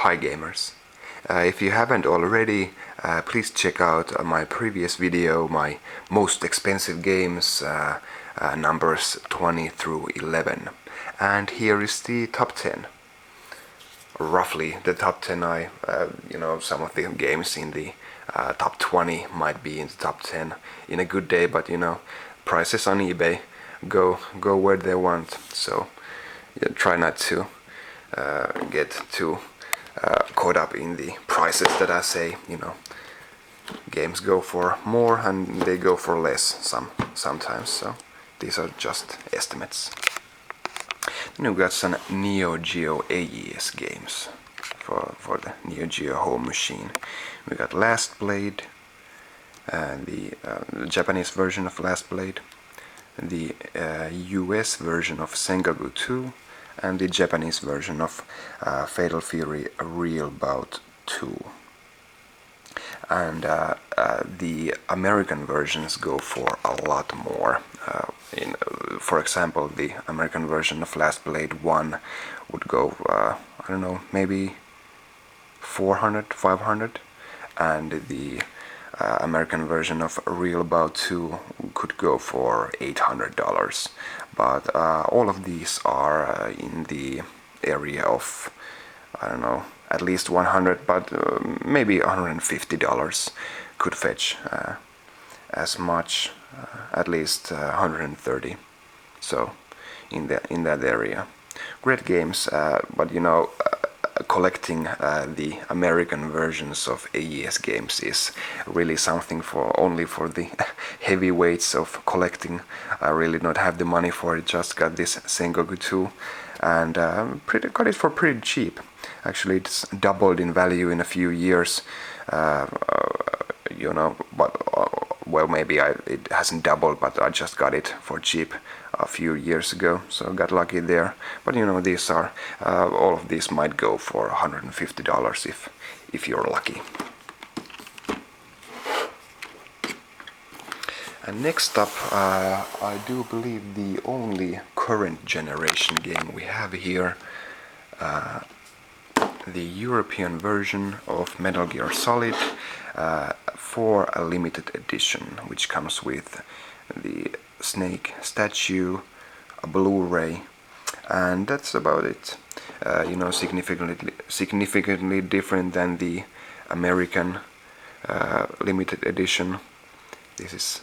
Hi gamers. If you haven't already, please check out my previous video, my most expensive games, numbers 20 through 11. And here is the top 10. Roughly the top 10. Some of the games in the top 20 might be in the top 10 in a good day, but prices on eBay go where they want. So try not to get too caught up in the prices that I say. Games go for more and they go for less sometimes, so these are just estimates. Then we've got some Neo-Geo AES games for the Neo-Geo home machine. We got Last Blade, the Japanese version of Last Blade, the US version of Sengoku 2, and the Japanese version of Fatal Fury Real Bout 2. And the American versions go for a lot more. For example, the American version of Last Blade 1 would go, I don't know, maybe 400, 500, and the American version of Real Bout 2 could go for $800. But all of these are in the area of, I don't know, at least 100, but maybe $150 could fetch as much, at least 130. So in that area, great games. But collecting the American versions of AES games is really something only for the heavyweights of collecting. I really don't have the money for it. Just got this Sengoku 2 and got it for pretty cheap. Actually, it's doubled in value in a few years. Well, maybe it hasn't doubled, but I just got it for cheap a few years ago, so got lucky there. But these are all of these might go for $150 if you're lucky. And next up, I do believe the only current generation game we have here, the European version of Metal Gear Solid for a limited edition, which comes with the Snake statue, a Blu-ray, and that's about it. Significantly different than the American limited edition. This is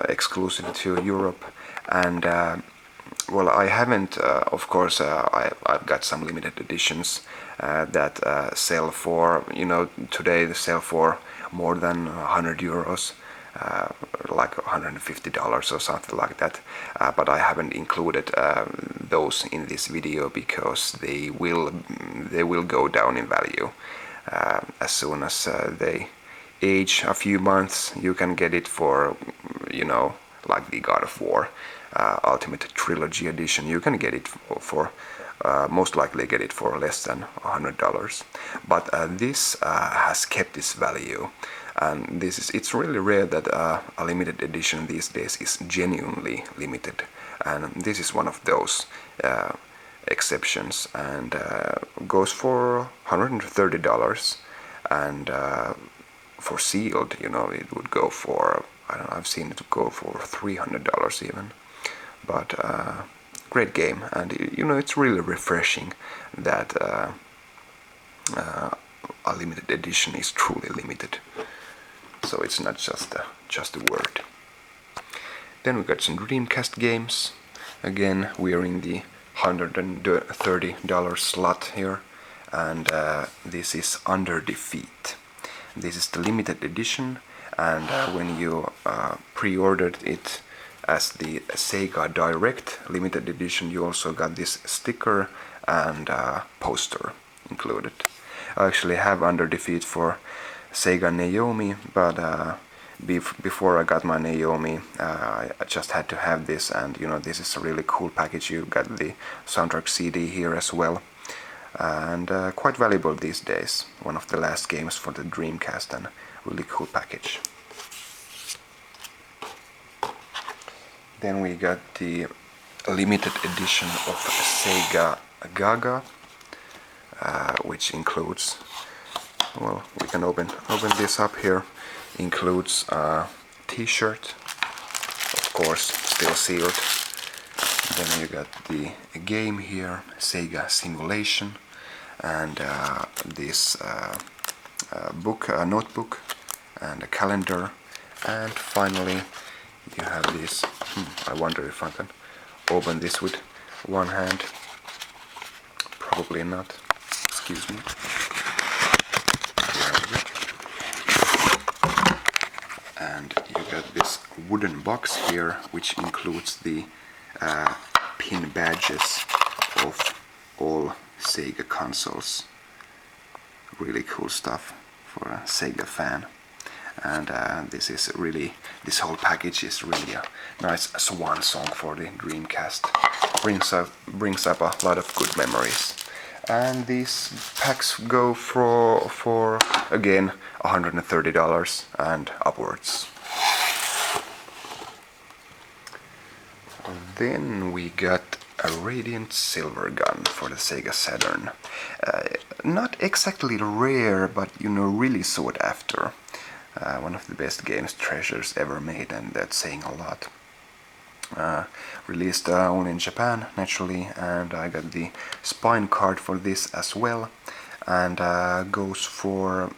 exclusive to Europe, and well, I haven't, of course, I've got some limited editions that sell for, today they sell for more than €100, like $150 or something like that. But I haven't included those in this video because they will go down in value as soon as they age a few months. You can get it for, like the God of War Ultimate Trilogy Edition. You can get it for most likely get it for less than $100. But this has kept its value, and it's really rare that a limited edition these days is genuinely limited, and this is one of those exceptions, and goes for $130, and for sealed, it would go for, I don't know, I've seen it go for $300 even. But great game, and it's really refreshing that a limited edition is truly limited, so it's not just a word. Then we got some Dreamcast games. Again, we are in the $130 slot here, and this is Under Defeat. This is the limited edition, and when you pre-ordered it as the Sega Direct limited edition, you also got this sticker and poster included. I actually have Under Defeat for Sega Naomi, but before I got my Naomi, I just had to have this, and this is a really cool package. You got the soundtrack CD here as well, and quite valuable these days. One of the last games for the Dreamcast, and really cool package. Then we got the limited edition of Sega Gaga, which includes, well, we can open this up here, includes a t-shirt, of course, still sealed. Then you got the game here, Sega Simulation, and this notebook, and a calendar, and finally you have this. I wonder if I can open this with one hand. Probably not. Excuse me. And you got this wooden box here, which includes the pin badges of all Sega consoles. Really cool stuff for a Sega fan. And this whole package is really a nice swan song for the Dreamcast. Brings up a lot of good memories. And these packs go for again $130 and upwards. Then we got a Radiant Silver gun for the Sega Saturn. Not exactly rare, but really sought after. One of the best games treasures ever made, and that's saying a lot. Released only in Japan, naturally, and I got the spine card for this as well. And goes for,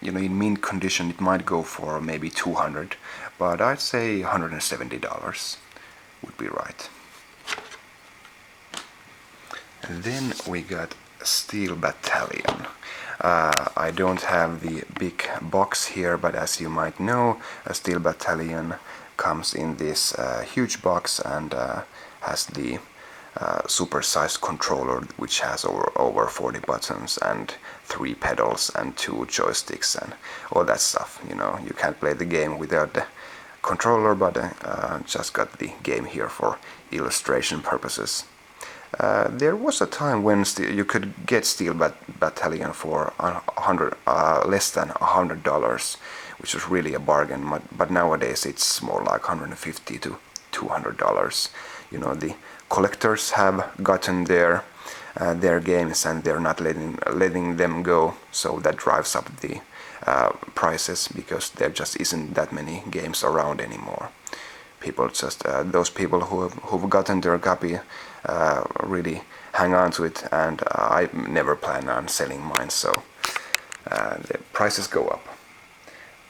in mint condition it might go for maybe $200, but I'd say $170 would be right. And then we got Steel Battalion. I don't have the big box here, but as you might know, a Steel Battalion comes in this huge box and has the super-sized controller, which has over 40 buttons and 3 pedals and 2 joysticks and all that stuff. You can't play the game without the controller, but just got the game here for illustration purposes. There was a time when you could get Steel Battalion for less than $100, which was really a bargain. But nowadays it's more like $150 to $200. The collectors have gotten their games, and they're not letting them go. So that drives up the prices, because there just isn't that many games around anymore. People just those people who've gotten their copy really hang on to it, and I never plan on selling mine, so the prices go up,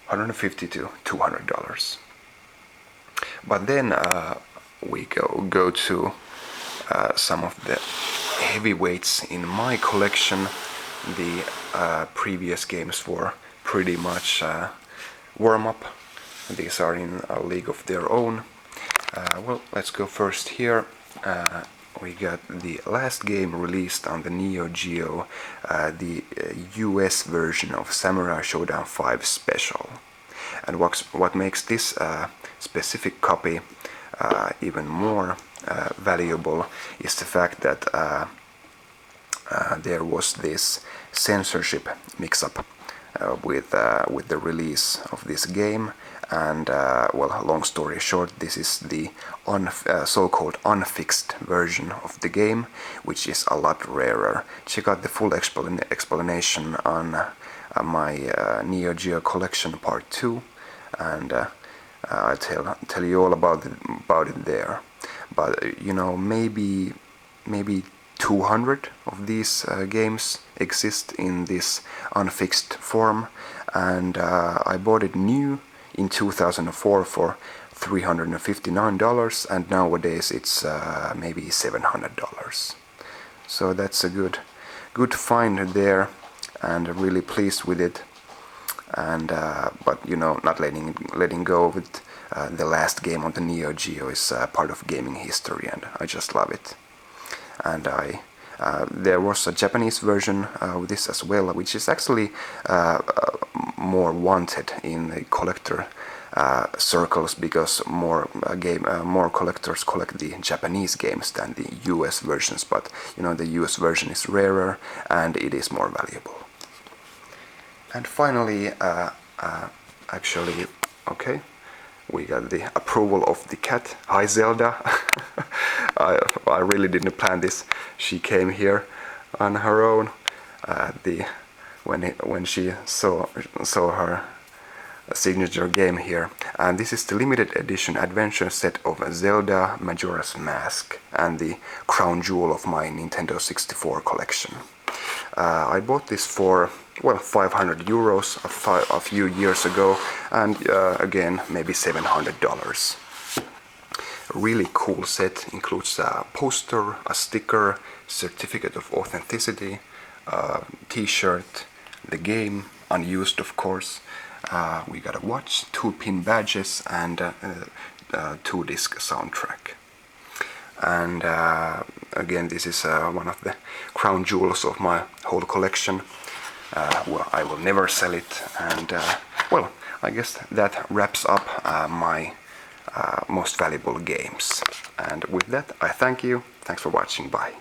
$150 to $200. But then we go to some of the heavyweights in my collection. The previous games for pretty much warm up. These are in a league of their own. Well, let's go first here. We got the last game released on the Neo-Geo, the US version of Samurai Shodown 5 Special. And what makes this specific copy even more valuable is the fact that there was this censorship mix-up with the release of this game. And well, long story short, this is the so-called unfixed version of the game, which is a lot rarer. Check out the full explanation on my Neo-Geo collection part 2, and I'll tell you all about it there. But maybe 200 of these games exist in this unfixed form, and I bought it new in 2004 for $359, and nowadays it's maybe $700. So that's a good find there, and really pleased with it. And but not letting go of it. The last game on the Neo-Geo is part of gaming history, and I just love it. And there was a Japanese version of this as well, which is actually more wanted in the collector circles, because more collectors collect the Japanese games than the US versions. But the US version is rarer and it is more valuable. And finally, actually, okay, we got the approval of the cat. Hi Zelda. I really didn't plan this. She came here. on her own when she saw her signature game here. And this is the limited edition adventure set of Zelda Majora's Mask and the crown jewel of my Nintendo 64 collection. I bought this for, well, 500 euros a few years ago, and again maybe $700. A really cool set, includes a poster, a sticker, certificate of authenticity, a t-shirt, the game, unused of course. We got a watch, 2-pin badges, and a 2-disc soundtrack. And again, this is one of the crown jewels of my whole collection. Well, I will never sell it, and well, I guess that wraps up my most valuable games. And with that, I thank you. Thanks for watching. Bye.